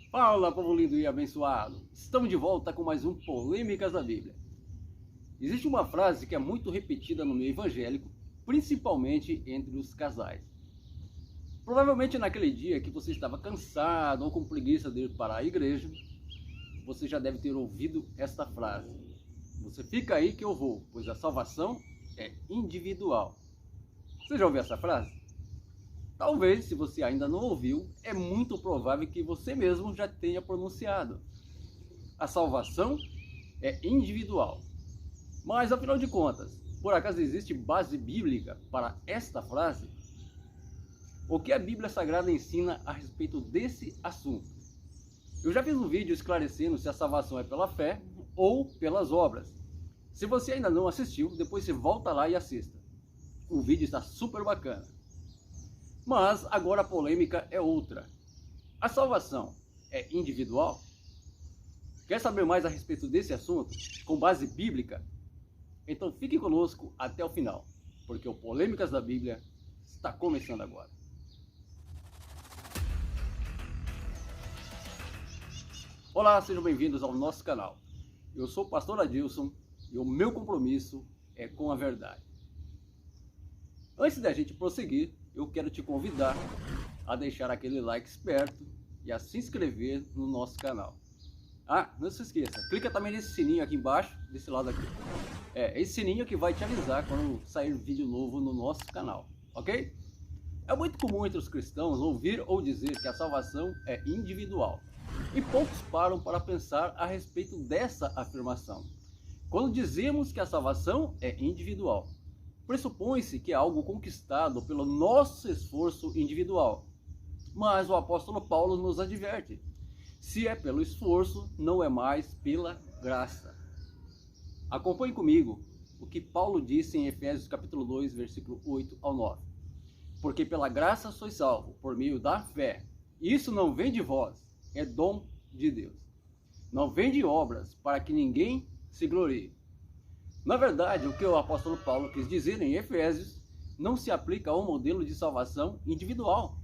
Fala, povo lindo e abençoado! Estamos de volta com mais um Polêmicas da Bíblia. Existe uma frase que é muito repetida no meio evangélico, principalmente entre os casais. Provavelmente naquele dia que você estava cansado ou com preguiça de ir para a igreja, você já deve ter ouvido esta frase: você fica aí que eu vou, pois a salvação é individual. Você já ouviu essa frase? Talvez, se você ainda não ouviu, é muito provável que você mesmo já tenha pronunciado. A salvação é individual. Mas, afinal de contas, por acaso existe base bíblica para esta frase? O que a Bíblia Sagrada ensina a respeito desse assunto? Eu já fiz um vídeo esclarecendo se a salvação é pela fé ou pelas obras. Se você ainda não assistiu, depois você volta lá e assista. O vídeo está super bacana. Mas agora a polêmica é outra. A salvação é individual? Quer saber mais a respeito desse assunto, com base bíblica? Então fique conosco até o final, porque o Polêmicas da Bíblia está começando agora. Olá, sejam bem-vindos ao nosso canal. Eu sou o pastor Adilson e o meu compromisso é com a verdade. Antes da gente prosseguir, eu quero te convidar a deixar aquele like esperto e a se inscrever no nosso canal. Ah, não se esqueça, clica também nesse sininho aqui embaixo, desse lado aqui. É esse sininho que vai te avisar quando sair vídeo novo no nosso canal, ok? É muito comum entre os cristãos ouvir ou dizer que a salvação é individual. E poucos param para pensar a respeito dessa afirmação. Quando dizemos que a salvação é individual, pressupõe-se que é algo conquistado pelo nosso esforço individual. Mas o apóstolo Paulo nos adverte: se é pelo esforço, não é mais pela graça. Acompanhe comigo o que Paulo disse em Efésios capítulo 2, versículo 8 ao 9. Porque pela graça sois salvos, por meio da fé. Isso não vem de vós, é dom de Deus. Não vem de obras, para que ninguém se glorie. Na verdade, o que o apóstolo Paulo quis dizer em Efésios não se aplica ao modelo de salvação individual.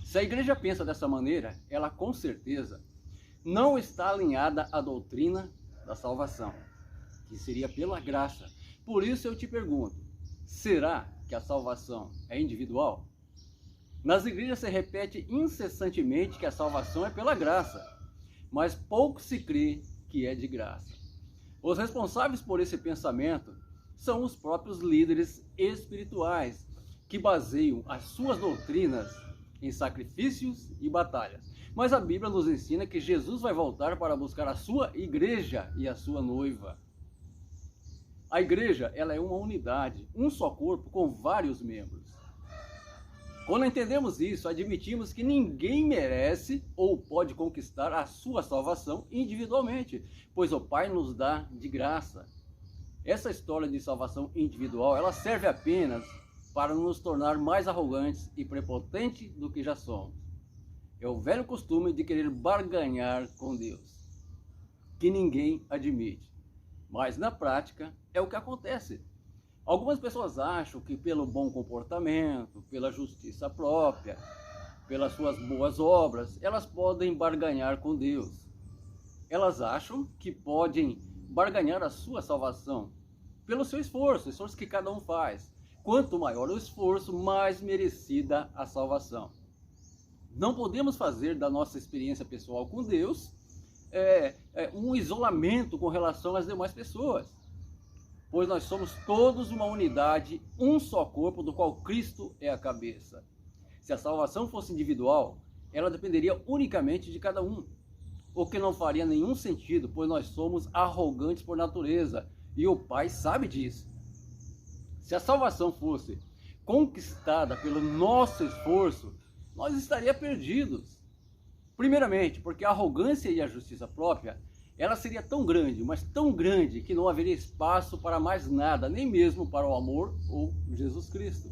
Se a igreja pensa dessa maneira, ela com certeza não está alinhada à doutrina da salvação, que seria pela graça. Por isso eu te pergunto, será que a salvação é individual? Nas igrejas se repete incessantemente que a salvação é pela graça, mas pouco se crê que é de graça. Os responsáveis por esse pensamento são os próprios líderes espirituais, que baseiam as suas doutrinas em sacrifícios e batalhas. Mas a Bíblia nos ensina que Jesus vai voltar para buscar a sua igreja e a sua noiva. A igreja, ela é uma unidade, um só corpo com vários membros. Quando entendemos isso, admitimos que ninguém merece ou pode conquistar a sua salvação individualmente, pois o Pai nos dá de graça. Essa história de salvação individual, ela serve apenas para nos tornar mais arrogantes e prepotentes do que já somos. É o velho costume de querer barganhar com Deus, que ninguém admite. Mas na prática é o que acontece. Algumas pessoas acham que pelo bom comportamento, pela justiça própria, pelas suas boas obras, elas podem barganhar com Deus. Elas acham que podem barganhar a sua salvação pelo seu esforço, esforço que cada um faz. Quanto maior o esforço, mais merecida a salvação. Não podemos fazer da nossa experiência pessoal com Deus um isolamento com relação às demais pessoas. Pois nós somos todos uma unidade, um só corpo, do qual Cristo é a cabeça. Se a salvação fosse individual, ela dependeria unicamente de cada um, o que não faria nenhum sentido, pois nós somos arrogantes por natureza, e o Pai sabe disso. Se a salvação fosse conquistada pelo nosso esforço, nós estaríamos perdidos. Primeiramente, porque a arrogância e a justiça própria, ela seria tão grande, mas tão grande, que não haveria espaço para mais nada, nem mesmo para o amor ou Jesus Cristo.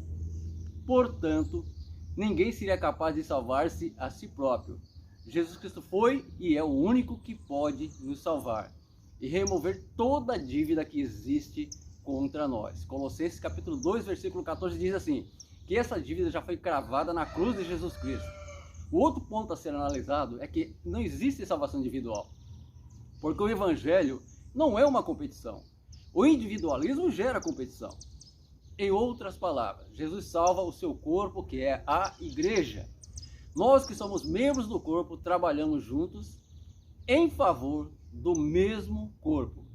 Portanto, ninguém seria capaz de salvar-se a si próprio. Jesus Cristo foi e é o único que pode nos salvar e remover toda a dívida que existe contra nós. Colossenses capítulo 2, versículo 14 diz assim, que essa dívida já foi cravada na cruz de Jesus Cristo. O outro ponto a ser analisado é que não existe salvação individual, porque o evangelho não é uma competição. O individualismo gera competição. Em outras palavras, Jesus salva o seu corpo, que é a igreja. Nós que somos membros do corpo, trabalhamos juntos em favor do mesmo corpo.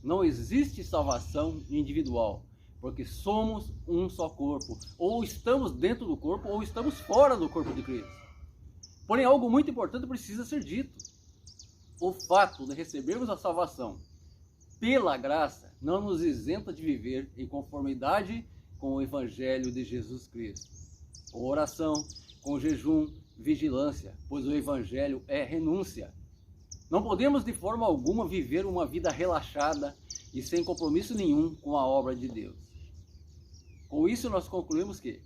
Não existe salvação individual, porque somos um só corpo. Ou estamos dentro do corpo, ou estamos fora do corpo de Cristo. Porém, algo muito importante precisa ser dito. O fato de recebermos a salvação pela graça não nos isenta de viver em conformidade com o Evangelho de Jesus Cristo. Com oração, com jejum, vigilância, pois o Evangelho é renúncia. Não podemos de forma alguma viver uma vida relaxada e sem compromisso nenhum com a obra de Deus. Com isso nós concluímos que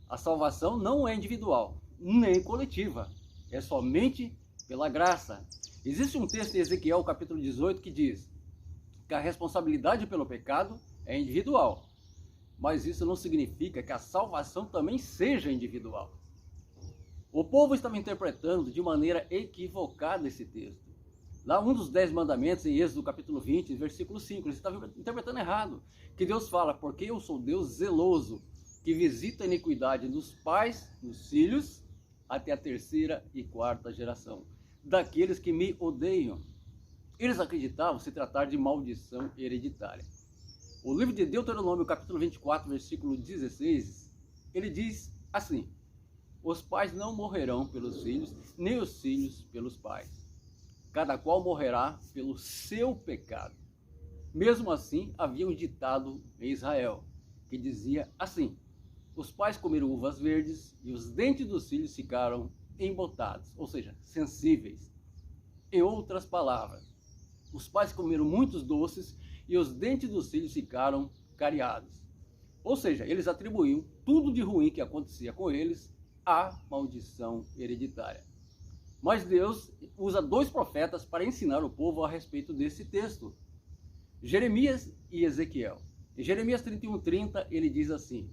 a salvação não é individual, nem coletiva, é somente pela graça. Existe um texto em Ezequiel capítulo 18 que diz que a responsabilidade pelo pecado é individual, mas isso não significa que a salvação também seja individual. O povo estava interpretando de maneira equivocada esse texto. Lá um dos 10 mandamentos, em Êxodo capítulo 20, versículo 5, eles estavam interpretando errado, que Deus fala, porque eu sou Deus zeloso, que visita a iniquidade dos pais, dos filhos, até a 3ª e 4ª geração, daqueles que me odeiam. Eles acreditavam se tratar de maldição hereditária. O livro de Deuteronômio, capítulo 24, versículo 16, ele diz assim: os pais não morrerão pelos filhos, nem os filhos pelos pais. Cada qual morrerá pelo seu pecado. Mesmo assim, havia um ditado em Israel, que dizia assim: os pais comeram uvas verdes e os dentes dos filhos ficaram embotados, ou seja, sensíveis. Em outras palavras, os pais comeram muitos doces e os dentes dos filhos ficaram cariados. Ou seja, eles atribuíam tudo de ruim que acontecia com eles à maldição hereditária. Mas Deus usa 2 profetas para ensinar o povo a respeito desse texto, Jeremias e Ezequiel. Em Jeremias 31:30 ele diz assim: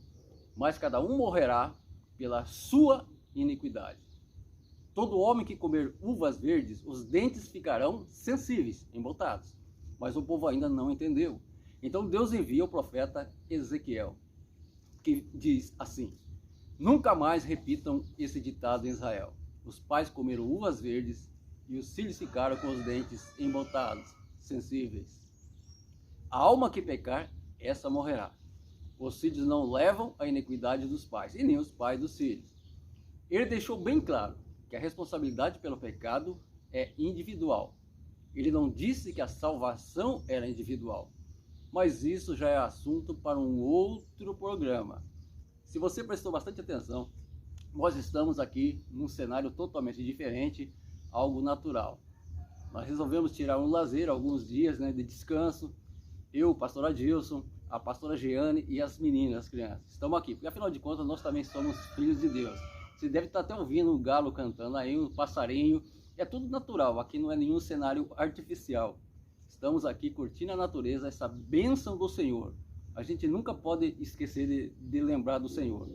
mas cada um morrerá pela sua iniquidade. Todo homem que comer uvas verdes, os dentes ficarão sensíveis, embotados. Mas o povo ainda não entendeu. Então Deus envia o profeta Ezequiel, que diz assim: nunca mais repitam esse ditado em Israel. Os pais comeram uvas verdes e os filhos ficaram com os dentes embotados, sensíveis. A alma que pecar, essa morrerá. Os filhos não levam a iniquidade dos pais, e nem os pais dos filhos. Ele deixou bem claro que a responsabilidade pelo pecado é individual. Ele não disse que a salvação era individual, mas isso já é assunto para um outro programa. Se você prestou bastante atenção, nós estamos aqui num cenário totalmente diferente, algo natural. Nós resolvemos tirar um lazer, alguns dias de descanso. Eu, o pastor Adilson, a pastora Jeane e as meninas, as crianças. Estamos aqui, porque afinal de contas nós também somos filhos de Deus. Você deve estar até ouvindo um galo cantando aí, um passarinho. É tudo natural, aqui não é nenhum cenário artificial. Estamos aqui curtindo a natureza, essa bênção do Senhor. A gente nunca pode esquecer de lembrar do Senhor.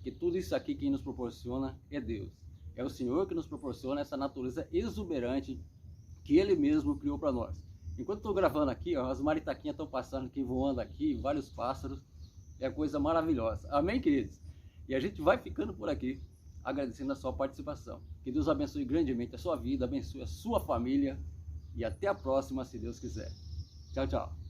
Que tudo isso aqui quem nos proporciona é Deus. É o Senhor que nos proporciona essa natureza exuberante que Ele mesmo criou para nós. Enquanto estou gravando aqui, ó, as maritaquinhas estão passando aqui, voando aqui, vários pássaros. É coisa maravilhosa. Amém, queridos? E a gente vai ficando por aqui, agradecendo a sua participação. Que Deus abençoe grandemente a sua vida, abençoe a sua família. E até a próxima, se Deus quiser. Tchau, tchau.